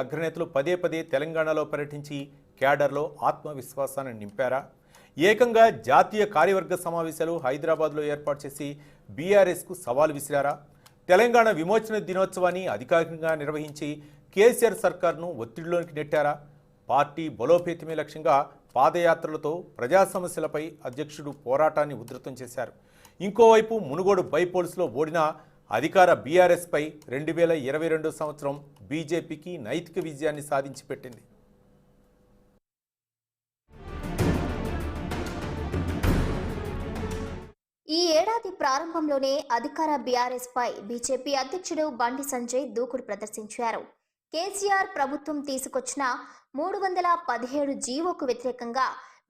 అగ్రనేతలు పదే పదే తెలంగాణలో పర్యటించి క్యాడర్లో ఆత్మవిశ్వాసాన్ని నింపారా? ఏకంగా జాతీయ కార్యవర్గ సమావేశాలు హైదరాబాద్లో ఏర్పాటు చేసి బీఆర్ఎస్కు సవాల్ విసిరారా? తెలంగాణ విమోచన దినోత్సవాన్ని అధికారికంగా నిర్వహించి కేసీఆర్ సర్కార్ను ఒత్తిడిలోకి నెట్టారా? పార్టీ బలోపేతమే లక్ష్యంగా పాదయాత్రలతో ప్రజా సమస్యలపై అధ్యక్షుడు పోరాటాన్ని ఉధృతం చేశారు. ఇంకోవైపు మునుగోడు బైపోల్స్లో ఓడిన అధికార బీఆర్ఎస్పై 2022 సంవత్సరం బీజేపీకి నైతిక విజయాన్ని సాధించి పెట్టింది. ఈ ఏడాది ప్రారంభంలోనే అధికార బీఆర్ఎస్ పై బీజేపీ అధ్యక్షుడు బండి సంజయ్ దూకుడు ప్రదర్శించారు. కేసీఆర్ ప్రభుత్వం తీసుకొచ్చిన 317 జీవోకు వ్యతిరేకంగా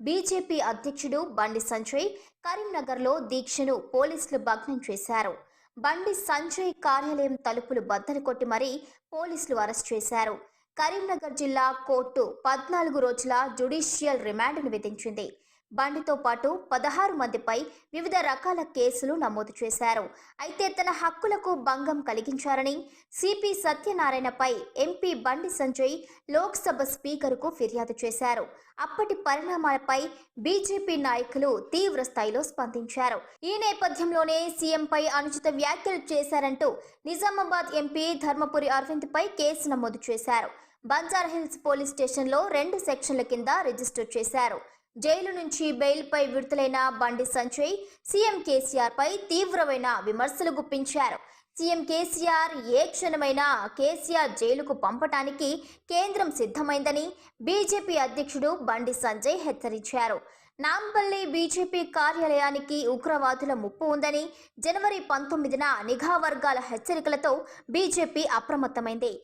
బీజేపీ అధ్యక్షుడు బండి సంజయ్ కరీంనగర్లో దీక్షను పోలీసులు భగ్నం చేశారు. బండి సంజయ్ కార్యాలయం తలుపులు బద్దలు కొట్టి మరీ పోలీసులు అరెస్ట్ చేశారు. కరీంనగర్ జిల్లా కోర్టు 14 రోజుల జ్యుడిషియల్ రిమాండ్ను విధించింది. బండితో పాటు 16 మందిపై వివిధ రకాల కేసులు నమోదు చేశారు. అయితే తన హక్కులకు భంగం కలిగించారని సిపి సత్యనారాయణపై ఎంపీ బండి సంజయ్ లోక్సభ స్పీకర్కు ఫిర్యాదు చేశారు. అప్పటి పరిణామాలపై బీజేపీ నాయకులు తీవ్ర స్థాయిలో స్పందించారు. ఈ నేపథ్యంలోనే సీఎంపై అనుచిత వ్యాఖ్యలు చేశారంటూ నిజామాబాద్ ఎంపీ ధర్మపురి అరవింద్పై కేసు నమోదు చేశారు. బంజారాహిల్స్ పోలీస్ స్టేషన్లో 2 సెక్షన్ల కింద రిజిస్టర్ చేశారు. జైలు నుంచి బెయిల్పై విడుదలైన బండి సంజయ్ సీఎం కేసీఆర్ పై తీవ్రమైన విమర్శలు గుప్పించారు. సీఎం కేసీఆర్ ఏ క్షణమైనా కేసీఆర్ జైలుకు పంపటానికి కేంద్రం సిద్ధమైందని బీజేపీ అధ్యక్షుడు బండి సంజయ్ హెచ్చరించారు. నాంపల్లి బీజేపీ కార్యాలయానికి ఉగ్రవాదుల ముప్పు ఉందని జనవరి 19న నిఘా వర్గాల హెచ్చరికలతో బీజేపీ అప్రమత్తమైంది.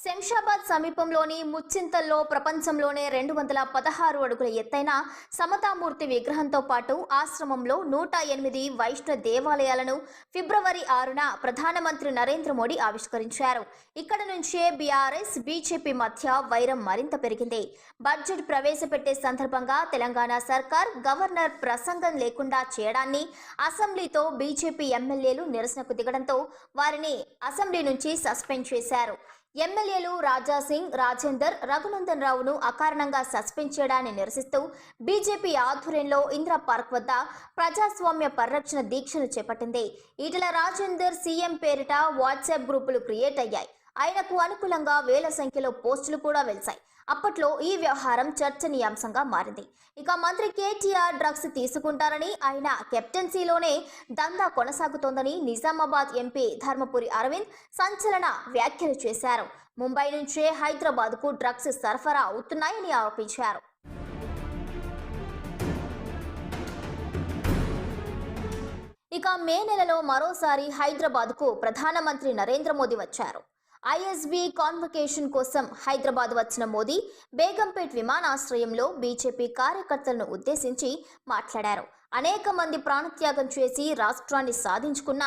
శంషాబాద్ సమీపంలోని ముచ్చింతల్లో ప్రపంచంలోనే 216 అడుగుల ఎత్తైన సమతామూర్తి విగ్రహంతో పాటు ఆశ్రమంలో 108 వైష్ణవ దేవాలయాలను ఫిబ్రవరి 6న ప్రధానమంత్రి నరేంద్ర మోడీ ఆవిష్కరించారు. ఇక్కడ నుంచే బీఆర్ఎస్ బీజేపీ మధ్య వైరం మరింత పెరిగింది. బడ్జెట్ ప్రవేశపెట్టే సందర్భంగా తెలంగాణ సర్కార్ గవర్నర్ ప్రసంగం లేకుండా చేయడాన్ని అసెంబ్లీతో బీజేపీ ఎమ్మెల్యేలు నిరసనకు దిగడంతో వారిని అసెంబ్లీ నుంచి సస్పెండ్ చేశారు. ఎమ్మెల్యేలు రాజాసింగ్, రాజేందర్, రఘునందన్ రావును అకారణంగా సస్పెండ్ చేయడాన్ని నిరసిస్తూ బీజేపీ ఆధ్వర్యంలో ఇందిరా పార్క్ వద్ద ప్రజాస్వామ్య పరిరక్షణ దీక్షను చేపట్టింది. ఈటెల రాజేందర్ సీఎం పేరిట వాట్సాప్ గ్రూపులు క్రియేట్ అయ్యాయి. ఆయనకు అనుకూలంగా వేల సంఖ్యలో పోస్టులు కూడా వెలిశాయి. అప్పట్లో ఈ వ్యవహారం చర్చనీయాంశంగా మారింది. ఇక మంత్రి కేటీఆర్ డ్రగ్స్ తీసుకుంటారని ఆయన కెప్టెన్సీలోనే దందా కొనసాగుతోందని నిజామాబాద్ ఎంపీ ధర్మపురి అరవింద్ సంచలన వ్యాఖ్యలు చేశారు. ముంబై నుంచే హైదరాబాద్కు డ్రగ్స్ సరఫరా అవుతున్నాయని ఆరోపించారు. ఇక మే నెలలో మరోసారి హైదరాబాద్కు ప్రధానమంత్రి నరేంద్ర మోదీ వచ్చారు. ఐఎస్బీ కాన్వకేషన్ కోసం హైదరాబాద్ వచ్చిన మోదీ బేగంపేట్ విమానాశ్రయంలో బీజేపీ కార్యకర్తలను ఉద్దేశించి మాట్లాడారు. అనేక మంది ప్రాణత్యాగం చేసి రాష్ట్రాన్ని సాధించుకున్న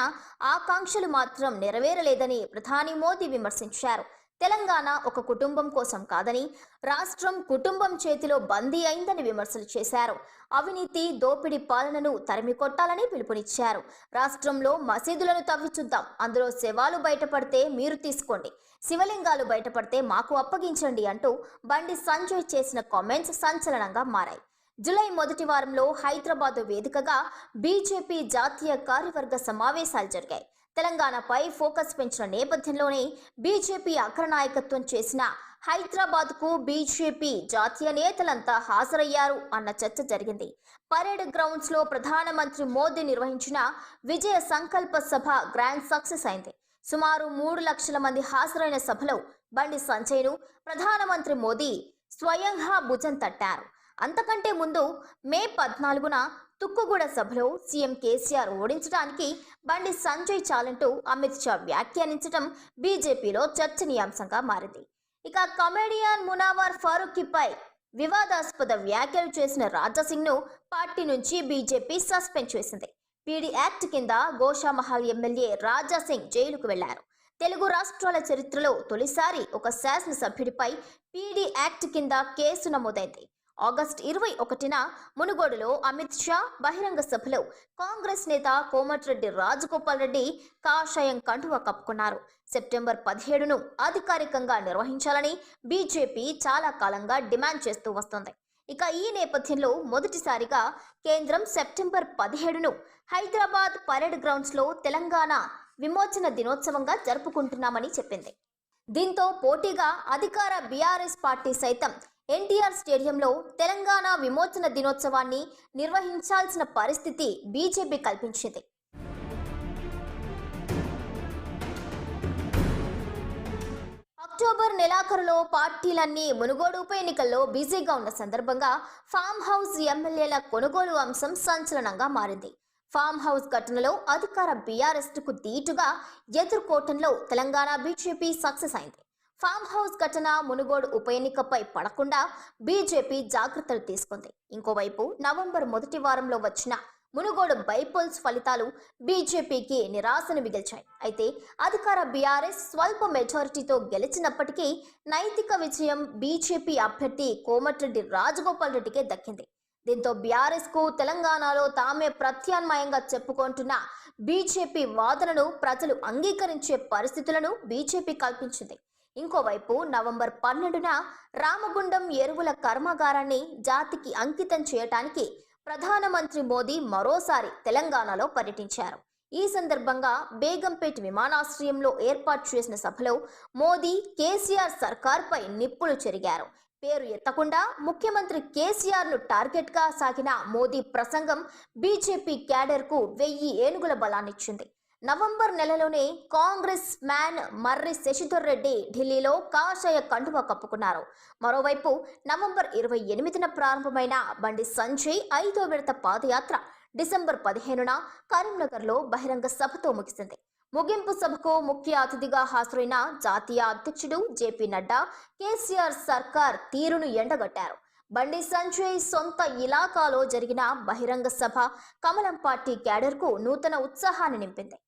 ఆకాంక్షలు మాత్రం నెరవేరలేదని ప్రధాని మోదీ విమర్శించారు. తెలంగాణ ఒక కుటుంబం కోసం కాదని రాష్ట్రం కుటుంబం చేతిలో బందీ అయిందని విమర్శలు చేశారు. అవినీతి, దోపిడీ పాలనను తరిమి కొట్టాలని పిలుపునిచ్చారు. రాష్ట్రంలో మసీదులను తవ్వి చూద్దాం, అందులో శవాలు బయటపడితే మీరు తీసుకోండి, శివలింగాలు బయటపడితే మాకు అప్పగించండి అంటూ బండి సంజయ్ చేసిన కామెంట్స్ సంచలనంగా మారాయి. జూలై మొదటి వారంలో హైదరాబాద్ వేదికగా బీజేపీ జాతీయ కార్యవర్గ సమావేశాలు జరిగాయి. తెలంగాణపై ఫోకస్ పెంచిన నేపథ్యంలోనే బీజేపీ అగ్రనాయకత్వం చేసిన హైదరాబాద్కు బీజేపీ జాతీయ నేతలంతా హాజరయ్యారు అన్న చర్చ జరిగింది. పరేడ్ గ్రౌండ్స్లో ప్రధానమంత్రి మోదీ నిర్వహించిన విజయ సంకల్ప సభ గ్రాండ్ సక్సెస్ అయింది. సుమారు 3 లక్షల మంది హాజరైన సభలో బండి సంజయ్ను ప్రధానమంత్రి మోదీ స్వయంగా భుజం తట్టారు. అంతకంటే ముందు మే 14న తుక్కుగూడ సభలో సీఎం కేసీఆర్ ఓడించడానికి బండి సంజయ్ చాలంటూ అమిత్ షా వ్యాఖ్యానించడం బీజేపీలో చర్చనీయాంశంగా మారింది. ఇక కమెడియన్ మునావర్ ఫారూఖీపై వివాదాస్పద వ్యాఖ్యలు చేసిన రాజాసింగ్ను పార్టీ నుంచి బీజేపీ సస్పెండ్ చేసింది. పీడీ యాక్ట్ కింద గోషామహల్ ఎమ్మెల్యే రాజాసింగ్ జైలుకు వెళ్లారు. తెలుగు రాష్ట్రాల చరిత్రలో తొలిసారి ఒక శాసనసభ్యుడిపై పీడీ యాక్ట్ కింద కేసు నమోదైంది. ఆగస్టు 21న మునుగోడులో అమిత్ షా బహిరంగ సభలో కాంగ్రెస్ నేత కోమటిరెడ్డి రాజగోపాల్ రెడ్డి కాషాయం కండువా కప్పుకున్నారు. సెప్టెంబర్ 17ను అధికారికంగా నిర్వహించాలని బీజేపీ చాలా కాలంగా డిమాండ్ చేస్తూ వస్తోంది. ఇక ఈ నేపథ్యంలో మొదటిసారిగా కేంద్రం సెప్టెంబర్ 17ను హైదరాబాద్ పరేడ్ గ్రౌండ్స్లో తెలంగాణ విమోచన దినోత్సవంగా జరుపుకుంటున్నామని చెప్పింది. దీంతో పోటీగా అధికార బీఆర్ఎస్ పార్టీ సైతం ఎన్టీఆర్ స్టేడియంలో తెలంగాణ విమోచన దినోత్సవాన్ని నిర్వహించాల్సిన పరిస్థితి బీజేపీ కల్పించింది. అక్టోబర్ నెలాఖరులో పార్టీలన్నీ మునుగోడు ఉప ఎన్నికల్లో బిజీగా ఉన్న సందర్భంగా ఫామ్ హౌస్ ఎమ్మెల్యేల కొనుగోలు అంశం సంచలనంగా మారింది. ఫామ్ హౌస్ ఘటనలో అధికార బీఆర్ఎస్కు ధీటుగా ఎదుర్కోవటంలో తెలంగాణ బీజేపీ సక్సెస్ అయింది. ఫామ్ హౌస్ ఘటన మునుగోడు ఉప ఎన్నికపై పడకుండా బీజేపీ జాగ్రత్తలు తీసుకుంది. ఇంకోవైపు నవంబర్ మొదటి వారంలో వచ్చిన మునుగోడు బైపోల్స్ ఫలితాలు బీజేపీకి నిరాశను మిగిల్చాయి. అయితే అధికార బీఆర్ఎస్ స్వల్ప మెజారిటీతో గెలిచినప్పటికీ నైతిక విజయం బీజేపీ అభ్యర్థి కోమటిరెడ్డి రాజగోపాల్ రెడ్డికే దక్కింది. దీంతో బీఆర్ఎస్ కు తెలంగాణలో తామే ప్రత్యామ్నాయంగా చెప్పుకుంటున్న బీజేపీ వాదనను ప్రజలు అంగీకరించే పరిస్థితులను బీజేపీ కల్పించింది. ఇంకోవైపు నవంబర్ 12న రామగుండం ఎరువుల కర్మాగారాన్ని జాతికి అంకితం చేయటానికి ప్రధానమంత్రి మోదీ మరోసారి తెలంగాణలో పర్యటించారు. ఈ సందర్భంగా బేగంపేట్ విమానాశ్రయంలో ఏర్పాటు చేసిన సభలో మోదీ కేసీఆర్ సర్కార్పై నిప్పులు చెరిగారు. పేరు ఎత్తకుండా ముఖ్యమంత్రి కేసీఆర్ను టార్గెట్గా సాగిన మోదీ ప్రసంగం బీజేపీ క్యాడర్కు 1000 ఏనుగుల బలాన్నిచ్చింది. నవంబర్ నెలలోనే కాంగ్రెస్ మ్యాన్ మర్రి శశిధర్ రెడ్డి ఢిల్లీలో కాషాయ కండువా కప్పుకున్నారు. మరోవైపు నవంబర్ 28న ప్రారంభమైన బండి సంజయ్ 5వ విడత పాదయాత్ర డిసెంబర్ 15న కరీంనగర్లో బహిరంగ సభతో ముగిసింది. ముగింపు సభకు ముఖ్య అతిథిగా హాజరైన జాతీయ అధ్యక్షుడు జేపీ నడ్డా కేసీఆర్ సర్కార్ తీరును ఎండగట్టారు. బండి సంజయ్ సొంత ఇలాకాలో జరిగిన బహిరంగ సభ కమలం పార్టీ క్యాడర్కు నూతన ఉత్సాహాన్ని నింపింది.